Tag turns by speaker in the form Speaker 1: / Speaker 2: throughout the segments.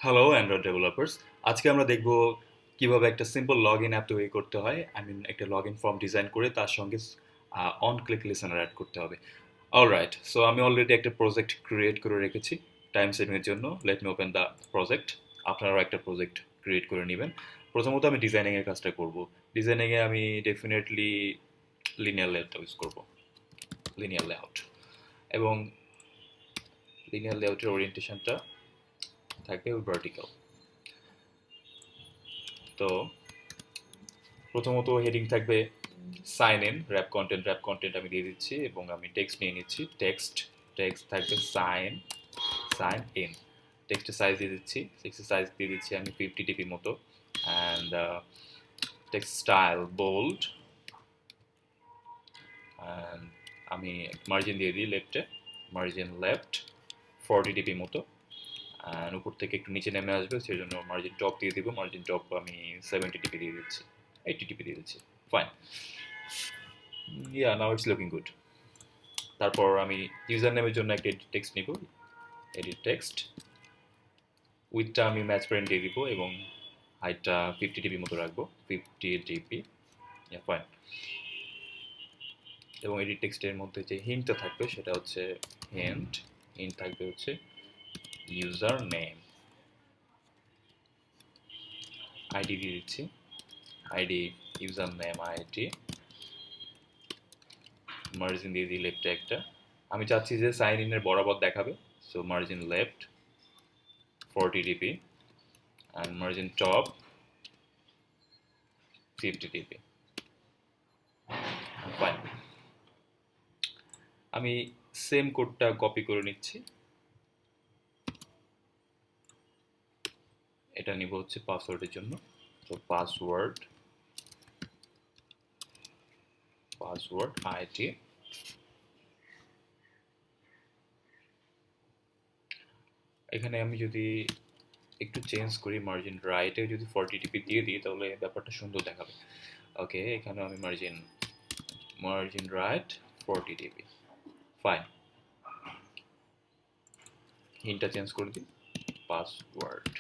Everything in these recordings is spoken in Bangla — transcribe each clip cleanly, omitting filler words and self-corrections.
Speaker 1: Hello Android developers. আজকে আমরা দেখব কিভাবে একটা সিম্পল লগ ইন অ্যাপ তৈরি করতে হয়। একটা লগ ইন ফর্ম ডিজাইন করে তার সঙ্গে অন ক্লিক লিসেনার অ্যাড করতে হবে। অলরাইট, সো আমি অলরেডি একটা প্রজেক্ট ক্রিয়েট করে রেখেছি টাইম সেভিংয়ের জন্য। Let me open the project. আপনারাও একটা প্রজেক্ট ক্রিয়েট করে নেবেন। প্রথমত আমি ডিজাইনিংয়ের কাজটা করব। ডিজাইনিংয়ে আমি ডেফিনেটলি লিনিয়ার লেআউট ইউজ করব, লিনিয়ার লেআউট। এবং লিনিয়ার লেআউটের ওরিয়েন্টেশনটা থাকবে ভার্টিক্যাল। তো প্রথমত হেডিং থাকবে সাইন ইন র্যাপ কন্টেন্ট আমি দিয়ে দিচ্ছি এবং আমি টেক্সট নিয়ে নিচ্ছি। টেক্সট থাকবে সাইন সাইন ইন। টেক্সটের সাইজ দিয়ে দিচ্ছি, সাইজ দিয়ে দিচ্ছি আমি 50 মতো। And text style bold. And আমি মার্জিন দিয়ে দিই লেফটে, মার্জিন লেফট 40 মতো। অ্যান্ড উপর থেকে একটু নিচে নেমে আসবে, সেই জন্য মার্জিন টপ দিয়ে দিব। মার্জিন টপ আমি 70 দিয়ে দিচ্ছি, 80 দিয়ে দিচ্ছি। Fine. Now it's looking good. তারপর আমি ইউজার নেমের জন্য একটা এডিট টেক্সট নিব। এডিট টেক্সট উইথটা আমি ম্যাচ প্রিন্ট দিয়ে দিব এবং হাইটটা 50 মতো রাখবো, 50 ফাইন। এবং এডিট টেক্সটের মধ্যে যে হিন্টটা থাকবে সেটা হচ্ছে হিন্ট থাকবে হচ্ছে ইউজার নেম। আইডি দিয়ে দিচ্ছি, ID user name ID. Margin দিয়ে দিই লেফটে একটা। আমি চাচ্ছি যে সাইন ইনের বরাবর দেখাবে, so margin left 40 and margin top 50 fine. আমি সেম কোডটা কপি করে নিচ্ছি। এটা নিব হচ্ছে পাসওয়ার্ডের জন্য। তো পাসওয়ার্ড আইটি। এখানে আমি যদি একটু চেঞ্জ করি, মার্জিন রাইটে যদি 40 দিয়ে দিই তাহলে ব্যাপারটা সুন্দর দেখাবে। ওকে, এখানে আমি মার্জিন রাইট 40 ফাইন। হিন্টটা চেঞ্জ করে দিই, পাসওয়ার্ড।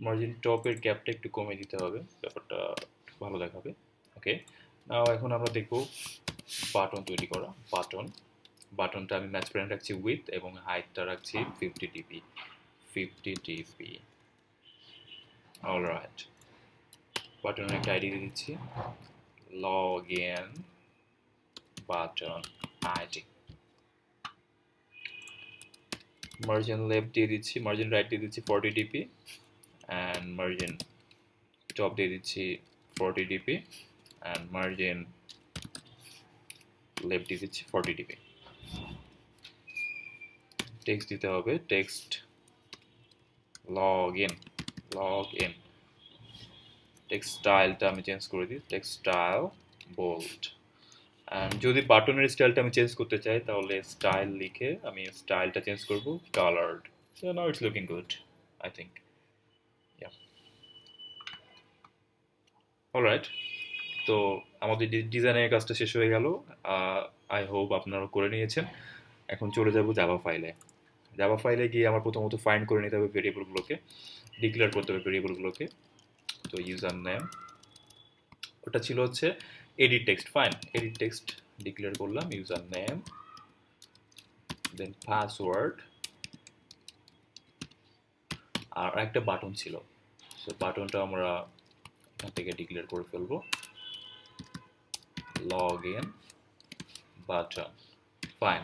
Speaker 1: মার্জিন টপের গ্যাপটা একটু কমে দিতে হবে, ব্যাপারটা ভালো দেখাবে। ওকে, নাও এখন আমরা দেখব বাটন তৈরি করা। বাটনটা আমি ম্যাচ প্যারেন্ট রাখছি উইথ এবং হাইটটা রাখছি 50 অলরাইট। বাটনের একটা আইডি দিয়ে দিচ্ছি, log in button ID. Margin left দিয়ে দিচ্ছি, মার্জিন রাইট দিয়ে দিচ্ছি 40 অ্যান্ড মার্জিন টপ দিয়ে দিচ্ছি 40 অ্যান্ড মার্জিন লেফট দিয়ে দিচ্ছি 40 টেক্সট দিতে হবে, টেক্সট লগ ইন টেক্সট স্টাইলটা আমি চেঞ্জ করে দিই, টেক্সট স্টাইল বোল্ড। অ্যান্ড যদি বাটনের স্টাইলটা আমি চেঞ্জ করতে চাই তাহলে স্টাইল লিখে আমি স্টাইলটা চেঞ্জ করব coloured. So now it's looking good I think. Alright, তো আমাদের ডিজাইনের কাজটা শেষ হয়ে গেল। আই হোপ আপনারা করে নিয়েছেন। এখন চলে যাব জাভা ফাইলে গিয়ে আমার প্রথমত ফাইন্ড করে নিতে হবে ভেরিয়েবলগুলোকে, ডিক্লেয়ার করতে হবে ভেরিয়েবলগুলোকে। তো ইউজার নেম ওটা ছিল হচ্ছে edit text. Fine, edit text declare করলাম, ইউজার নেম, দেন পাসওয়ার্ড, আর একটা বাটন ছিল। সো বাটনটা আমরা এখান থেকে ডিক্লেয়ার করে ফেলবো, লগ ইন বাটন। ফাইন,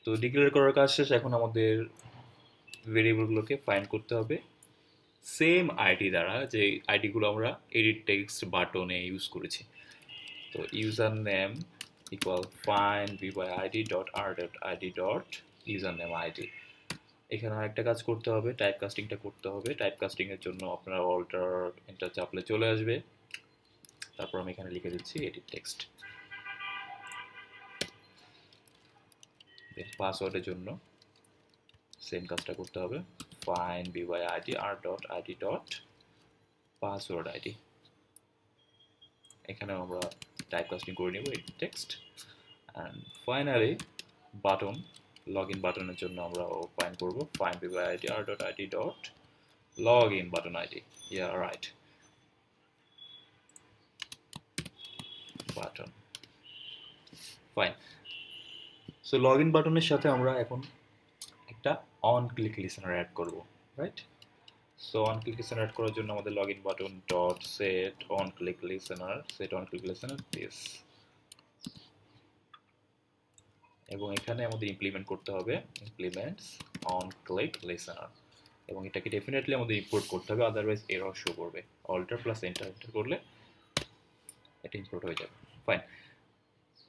Speaker 1: তো ডিক্লেয়ার করার কাজ শেষ। এখন আমাদের ভেরিয়েবলগুলোকে ফাইন্ড করতে হবে সেম আইডি দ্বারা, যে আইডিগুলো আমরা এডিট টেক্সট বাটনে ইউজ করেছি। তো user name equal find id dot R dot ID dot user name ID. এখানে একটা কাজ করতে হবে, টাইপ কাস্টিংটা করতে হবে। টাইপ কাস্টিংয়ের জন্য আপনারা অল্টার এন্টার চাপলে চলে আসবে। তারপর আমি এখানে লিখে দিচ্ছি এডিট টেক্সট। পাসওয়ার্ডের জন্য সেম কাজটা করতে হবে, find id R dot ID dot password ID. এখানে আমরা টাইপ কাস্টিং করে নেব edit text. And finally button log in বাটনের জন্য আমরা ফাইন করবো find vivitr.it dot login button id, yeah right, button fine. So log in বাটনের সাথে আমরা এখন একটা অন ক্লিক লিসেনার অ্যাড করব, right? So on click listener add করার জন্য আমাদের log in button dot set on click listener this, এবং এখানে আমাদের ইমপ্লিমেন্ট করতে হবে ইমপ্লিমেন্টস অন ক্লিক লিসেনার, এবং এটাকে ডেফিনেটলি আমাদের ইম্পোর্ট করতে হবে, আদারওয়াইজ এরর শো করবে। অল্টার প্লাস এন্টার করলে এটা ইম্পোর্ট হয়ে যাবে। ফাইন।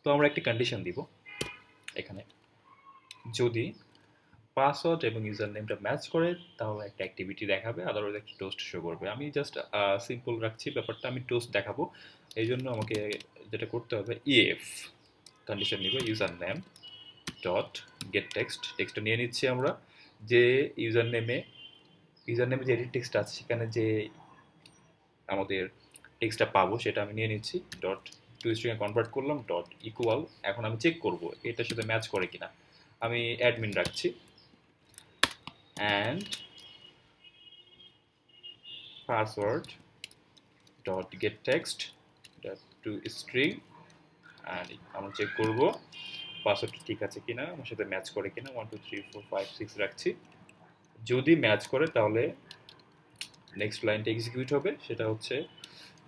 Speaker 1: তো আমরা একটি কন্ডিশন দিব এখানে, যদি পাসওয়ার্ড এবং ইউজার নেমটা ম্যাচ করে তাহলে একটা অ্যাক্টিভিটি দেখাবে, আদারওয়াইজ একটা টোস্ট শো করবে। আমি জাস্ট সিম্পল রাখছি ব্যাপারটা, আমি টোস্ট দেখাবো, এই জন্য আমাকে যেটা করতে হবে ইএফ কন্ডিশন নিব ইউজার নেম ডট গেট টেক্সটটা নিয়ে নিচ্ছি আমরা, যে ইউজার নেমে যে এডিট টেক্সট আছে সেখানে যে আমাদের টেক্সটটা পাবো সেটা আমি নিয়ে নিচ্ছি, ডট টু স্ট্রিংয়ে কনভার্ট করলাম, ডট ইকুয়াল। এখন আমি চেক করব এটার সাথে ম্যাচ করে কিনা, আমি অ্যাডমিন রাখছি and password dot gate text dot two string, and আমরা চেক করব পাসওয়ার্ডটা ঠিক আছে কিনা, আমার সাথে ম্যাচ করে কিনা, 1 2 3 4 5 6 রাখছি। যদি ম্যাচ করে তাহলে নেক্সট লাইনটা এক্সিকিউট হবে, সেটা হচ্ছে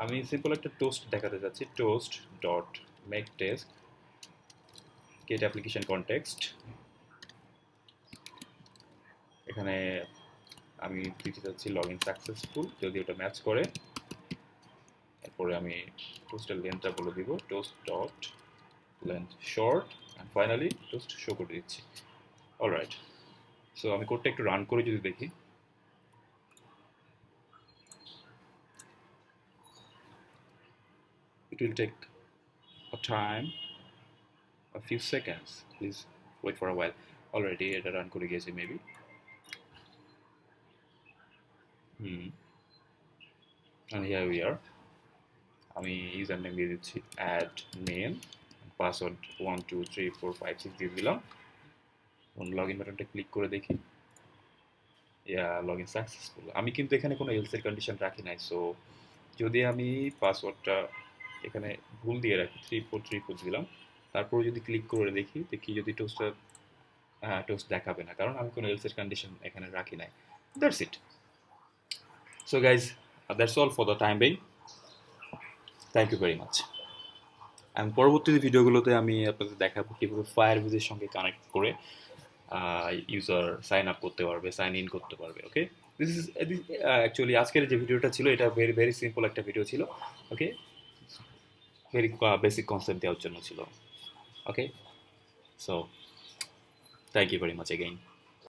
Speaker 1: আমি সিম্পল একটা টোস্ট দেখাতে চাচ্ছি, toast dot make text get application context. এখানে আমি দিতে চাচ্ছি লগ ইন সাকসেসফুল, যদি ওটা ম্যাচ করে এরপরে আমি টোস্টের লেন্থটা বলে দিব, toast dot length short, and finally toast show করে দিচ্ছি। অলরাইট, সো আমি কোডটা একটু রান করে যদি দেখি, it will take a time, a few seconds, please wait for a while. Already এটা রান করে গিয়েছে maybe, and here we are, আমি ইউজার নেম দিয়ে দিচ্ছি অ্যাড নেম, পাসওয়ার্ড 1 2 3 4 5 6 দিয়ে দিলাম, লগ ইন বাটনটা ক্লিক করে দেখি, ইয়া লগ ইন সাকসেসফুল। আমি কিন্তু এখানে কোনো এলসের কন্ডিশন রাখি নাই, সো যদি আমি পাসওয়ার্ডটা এখানে ভুল দিয়ে রাখি 3434 দিলাম, তারপর যদি ক্লিক করে দেখি যদি টোস্ট দেখাবে না, কারণ আমি কোনো এলসের কন্ডিশন এখানে রাখি নাই। That's it. So guys, that's all for the time being, thank you very much. And পরবর্তী ভিডিওগুলোতে আমি আপনাদের দেখাবো কীভাবে ফায়ারবেজের সঙ্গে কানেক্ট করে ইউজার সাইন আপ করতে পারবে, সাইন ইন করতে পারবে। ওকে, দিস ইজ অ্যাকচুয়ালি আজকের যে ভিডিওটা ছিল এটা ভেরি ভেরি সিম্পল একটা ভিডিও ছিল। ওকে, ভেরি বেসিক কনসেপ্ট দেওয়ার জন্য ছিল। Okay, so thank you very much again.